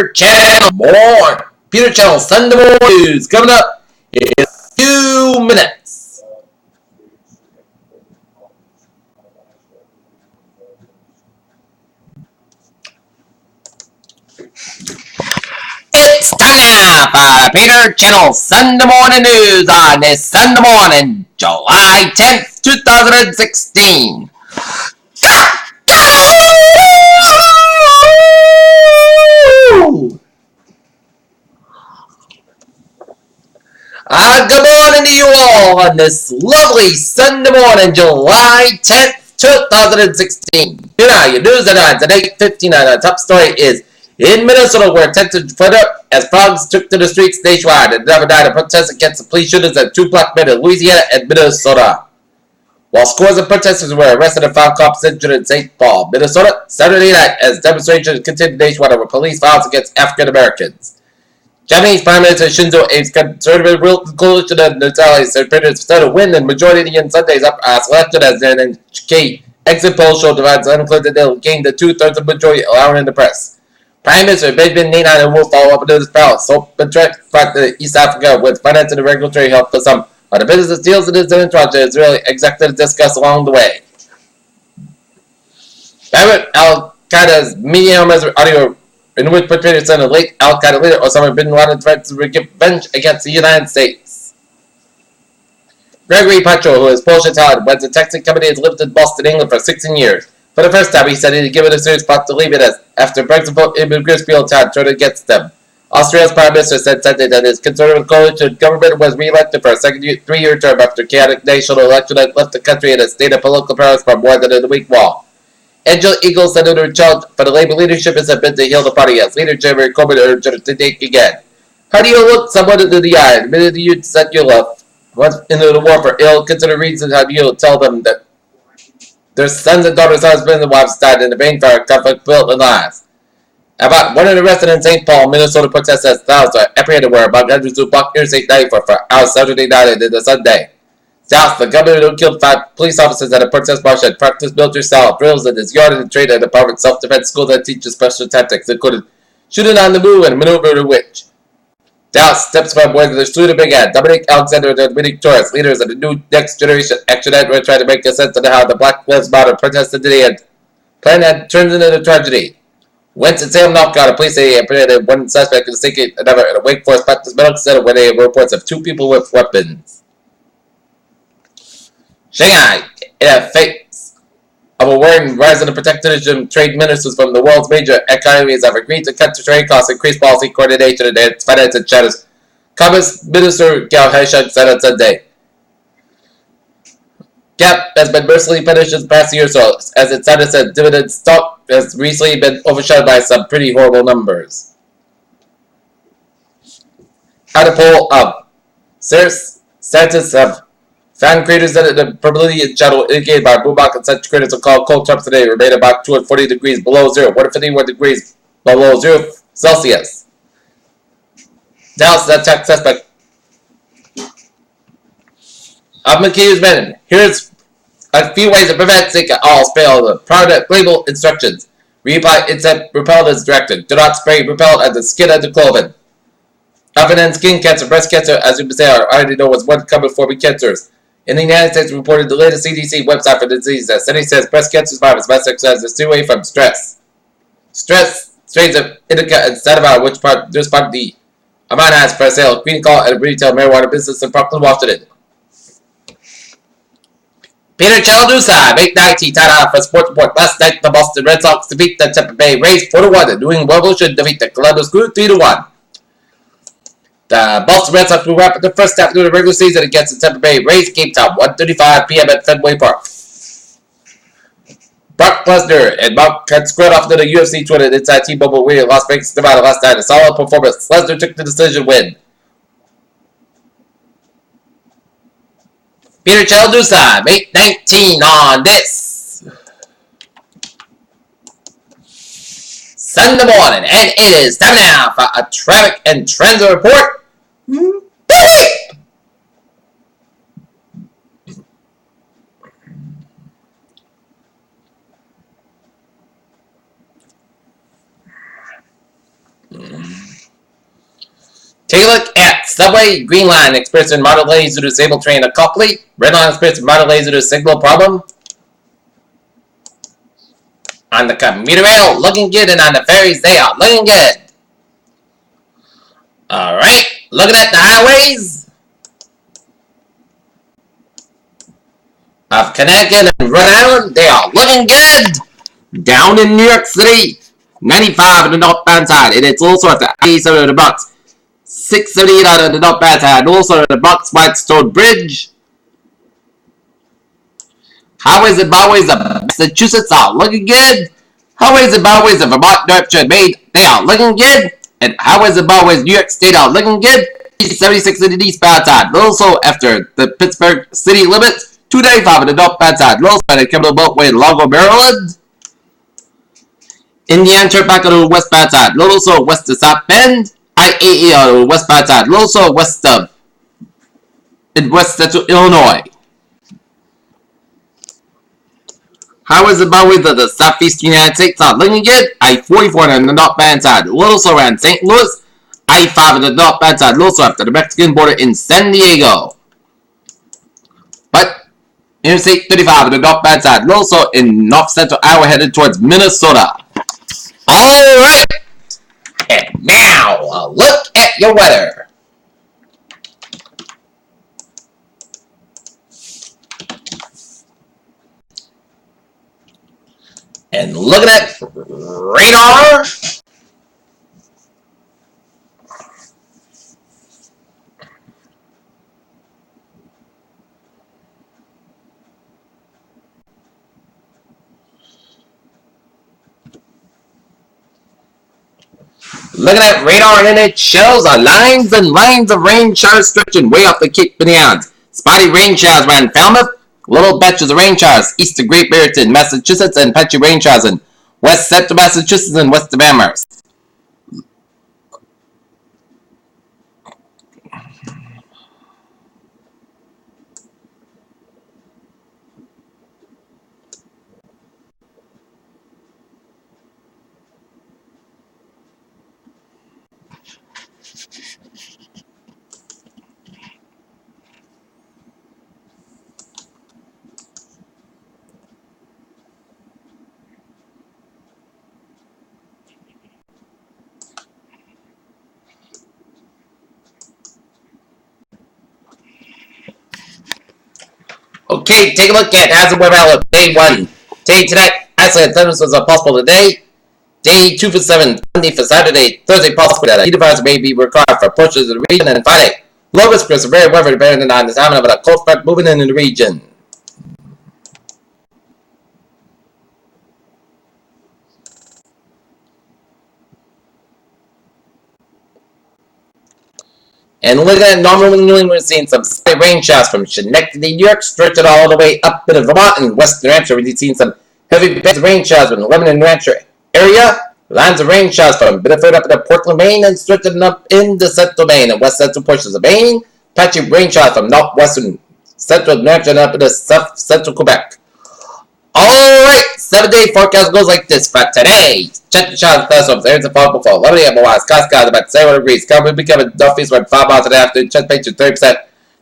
Peter Channel. More Peter Channel Sunday morning news coming up in a few minutes. It's time now for Peter Channel Sunday morning news on this Sunday morning, July 10th, 2016. Good morning to you all on this lovely Sunday morning, July 10th, 2016. Here are your news headlines at 8:59. Our top story is in Minnesota, where tensions flared up as frogs took to the streets nationwide and never died of protests against the police shootings at two black men in Louisiana and Minnesota. While scores of protesters were arrested and found cops injured in St. Paul, Minnesota, Saturday night as demonstrations continued nationwide over police violence against African Americans. Japanese Prime Minister Shinzo Abe's conservative coalition of neutralities started to win, and majority in Sunday's election as an key exit poll showed divides unclear that they'll gain the 2/3 of majority, allowing in the press. Prime Minister Benjamin Netanyahu will follow up into this ballot, so Betrek back to East Africa with financial and regulatory help for some of the business deals in his entourage and Israeli executives discussed along the way. Al-Qaeda's media audio in which perpetrators said a late Al-Qaeda leader Osama bin Laden threatens to revenge against the United States. Gregory Petro, who is Polish Italian, runs a taxi company and lived in Boston, England for 16 years. For the first time, he said he'd given a serious thought to leave it after Brexit vote immigrants feel time turned against them. Austria's Prime Minister said Sunday that his conservative coalition government was re-elected for a second three-year term after chaotic national election had left the country in a state of political paralysis for more than a week long. Angela Eagles said her challenge for the Labour leadership has been to heal the party as leader Jeremy Corbyn urged her to take again. How do you look someone into the eye? The minute you said you love went into the war for ill-considered reasons, how do you tell them that their sons and daughters, husbands and wives died in the vain fire conflict built and lies? About 100 arrested in St. Paul, Minnesota protesters thousands are apprehended where about hundreds who blocked Interstate 94 for hours Saturday night and into Sunday. South, the governor who killed 5 police officers at a protest march had practiced military-style drills in his yard and trained at a Department self-defense school that teaches special tactics, including shooting on the move and maneuver to which. Dallas steps from where the shooter began. Dominic Alexander and Dominic Torres, leaders of the new Next Generation Action Network, tried to make a sense of how the Black Lives Matter protested today and plan had turned into a tragedy. Wentz and Sam Knockout, a police say apprehended one suspect in the sinking another at a Wake Forest Baptist Medical Center where they have reports of 2 people with weapons. Shanghai, in the face of a worrying rise in the protectionism, trade ministers from the world's major economies have agreed to cut the trade costs, increase policy coordination, and its finance and China's Commerce Minister Gao Haishan said on Sunday. Gap has been mercilessly punished in the past year or so, as its China said dividend stock has recently been overshadowed by some pretty horrible numbers. At a poll of scientists have found craters that the probability in shadow indicated by Boombach and such craters are called cold temps today remain about 240 degrees below zero, 151 degrees below 0 Celsius. Dallas attack suspect of McKee's men. Here's a few ways to prevent sick at all. Fail the product label instructions. Reapply insect repellent as directed. Do not spray repellent at the skin of the clothing. Oven and skin cancer, breast cancer, as you say, already know was one common form of cancers. In the United States, reported the latest CDC website for the disease. The study says breast cancer survivors best exercise is away from stress. Stress strains of indica and sativa, which part this part of the amount has for sale. Green Call at a retail marijuana business in Brooklyn, Washington. Peter Chaladusa, Make 90, tied off for sports report. Last night, the Boston Red Sox defeat the Tampa Bay Rays 4-1. The New England Revolution defeat the Columbus Crew 3-1. The Boston Red Sox will wrap up the first half of the regular season against the Tampa Bay Rays, Cape Town, 1:35 p.m. at Fenway Park. Brock Lesnar and Mark had squared off to the UFC 200 inside T-Mobile Arena in Las Vegas, Nevada last night. A solid performance. Lesnar took the decision win. Peter Chaladusa, May 19 on this Sunday morning, and it is time now for a traffic and transit report. Take a look at Subway. Green line experiencing moderate delays due to disable train at Copley. Red line experiencing moderate delays due to signal problem. On the commuter rail, looking good, and on the ferries, they are looking good. Alright, looking at the highways of Connecticut and Rhode Island, they are looking good. Down in New York City, 95 on the northbound side, and it's also at the I-87 of the Bronx. 678 on the northbound side, and also at the Bronx Whitestone Bridge. Highways and byways of Massachusetts are looking good. Highways and byways of Vermont, New Hampshire, and Maine, they are looking good. And highways and byways New York State are looking good. 76 in the eastbound side. Also after the Pittsburgh city limits. 295 on the northbound side. Also at the Capital Beltway in Largo, Maryland. Indiana Turnpike on the westbound side. Also west of South Bend. I-80 on the westbound side. Also west of Central Illinois. Highways and byways of the southeastern United States are looking good. I-44 on the northbound side. Also around St. Louis. I-5 on the northbound side. Also after the Mexican border in San Diego. But Interstate 35 on the northbound side. Also in north central Iowa headed towards Minnesota. Alright. And now a look at your weather. And looking at radar. Looking at radar, and it shows lines and lines of rain showers stretching way up the Cape Beyond. Spotty rain showers around Falmouth. Little batches of rain showers east of Great Barrington, Massachusetts, and patchy rain showers in west central Massachusetts and west of Amherst. Okay, take a look at hazard weather outlook. Day 1. Day tonight, isolated thunderstorms are possible today. Day 2 for 7, Monday for Saturday, Thursday possible that a heat advisory may be required for portions of the region, and Friday. Low risk for severe weather depending on the time of a cold front moving into the region. And looking at normal New England, we're seeing some slight rain showers from Schenectady, New York, stretching all the way up into Vermont and western New Hampshire. We're seeing some heavy bands of rain showers from the Lebanon, New Hampshire area. Lines of rain showers from Biddeford up into Portland, Maine, and stretching up into central Maine and west central portions of Maine. Patchy rain showers from northwestern central New Hampshire and up into south central Quebec. Alright, 7-day forecast goes like this for today. Check the showers and thunderstorms. There's a fall before 11 a.m. Wise. Skies about 71 degrees. Currently becoming Duffy's around 5 miles an afternoon. Chest temperature 30%.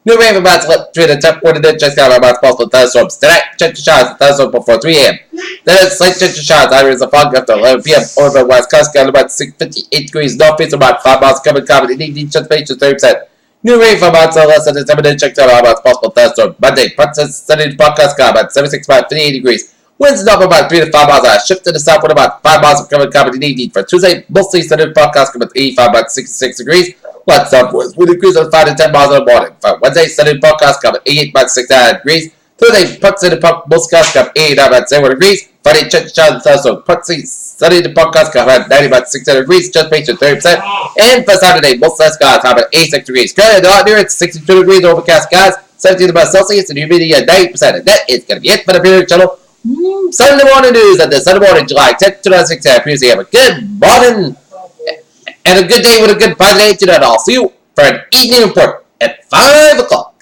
New rain about to let 3 to 10 40 to check out about possible thunderstorms. Tonight, check the showers and thunderstorms before 3 a.m. Then it's slight check the showers. Areas of fog after 11 p.m. Over West Coast about 58 degrees. Northeast about 5 miles. Coming chest temperature 30%. New rain from about less than 7 minutes. Check out about possible thunderstorms. Monday, sunny to podcast about 76 about 58 degrees. Winds up about 3 to 5 miles an hour. Shift to the southward about 5 miles of coming comedy for Tuesday. Mostly sunny podcast about 85 about 66 degrees. West southwest wind increase of 5 to 10 miles in the morning. For Wednesday, sunny podcast about 88 about 69 degrees. Thursday, puck sunny podcast about 88 about 71 degrees. Friday, check the so puck sunny to podcast about 90 about 67 degrees. Just patient 30%. And for Saturday, most skies about 86 degrees. Currently, the hot near it's 62 degrees overcast skies, 17 about Celsius, and humidity at 90%. And that is going to be it for the video channel. Sunday morning news at the Sunday morning, July 10th, 2016. I appreciate you have a good morning and a good day with a good positive attitude, and I'll see you for an evening report at 5 o'clock.